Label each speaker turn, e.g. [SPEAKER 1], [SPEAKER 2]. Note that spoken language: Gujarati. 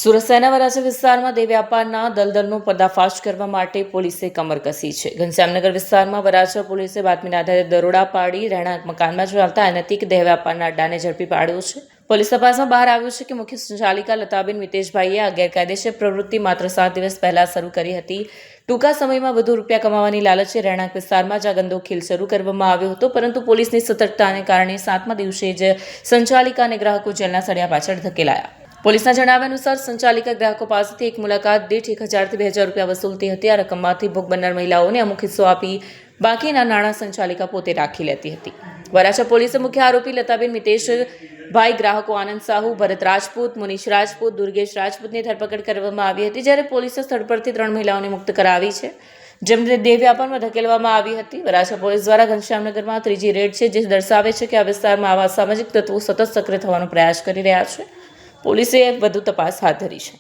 [SPEAKER 1] સુરત શહેરના વરાછા વિસ્તારમાં દેહ વ્યાપારના દલદલનો પર્દાફાશ કરવા માટે પોલીસે કમર કસી છે. ઘનશ્યામનગર વિસ્તારમાં વરાછા પોલીસે બાતમીના આધારે દરોડા પાડી રહેણાંક મકાનમાં ચાલતા અનૈતિક દેહ વ્યાપારના અડ્ડાને ઝડપી પાડ્યો છે. પોલીસ તપાસમાં બહાર આવ્યું છે કે મુખ્ય સંચાલિકા લતાબેન મિતેશભાઈએ આ ગેરકાયદેસર પ્રવૃત્તિ માત્ર 7 દિવસ પહેલા શરૂ કરી હતી. ટૂંકા સમયમાં વધુ રૂપિયા કમાવાની લાલચે રહેણાંક વિસ્તારમાં જ આ ગંદો ખેલ શરૂ કરવામાં આવ્યો હતો, પરંતુ પોલીસની સતર્કતાને કારણે 7મા દિવસે જ સંચાલિકા અને ગ્રાહકો જેલના સળિયા પાછળ ધકેલાયા. પોલીસના જણાવ્યા અનુસાર સંચાલિકા ગ્રાહકો પાસેથી એક મુલાકાત દીઠ 1000 થી 2000 રૂપિયા વસૂલતી હતી. આ રકમમાંથી ભોગ બનનાર મહિલાઓને અમુક હિસ્સો આપી બાકીના નાણાં સંચાલિકા પોતે રાખી લેતી હતી. વરાછા પોલીસે મુખ્ય આરોપી લતાબેન મિતેશભાઈ, ગ્રાહકો આનંદ સાહુ, ભરત રાજપૂત, મુનીશ રાજપૂત, દુર્ગેશ રાજપૂતની ધરપકડ કરવામાં આવી હતી, જ્યારે પોલીસે સ્થળ પરથી 3 મહિલાઓને મુક્ત કરાવી છે, જેમને દેહ વ્યાપારમાં ધકેલવામાં આવી હતી. વરાછા પોલીસ દ્વારા ઘનશ્યામનગરમાં ત્રીજી રેડ છે, જે દર્શાવે છે કે આ વિસ્તારમાં આવા સામાજિક તત્વો સતત સક્રિય થવાનો પ્રયાસ કરી રહ્યા છે. પોલીસે વધુ તપાસ હાથ ધરી છે.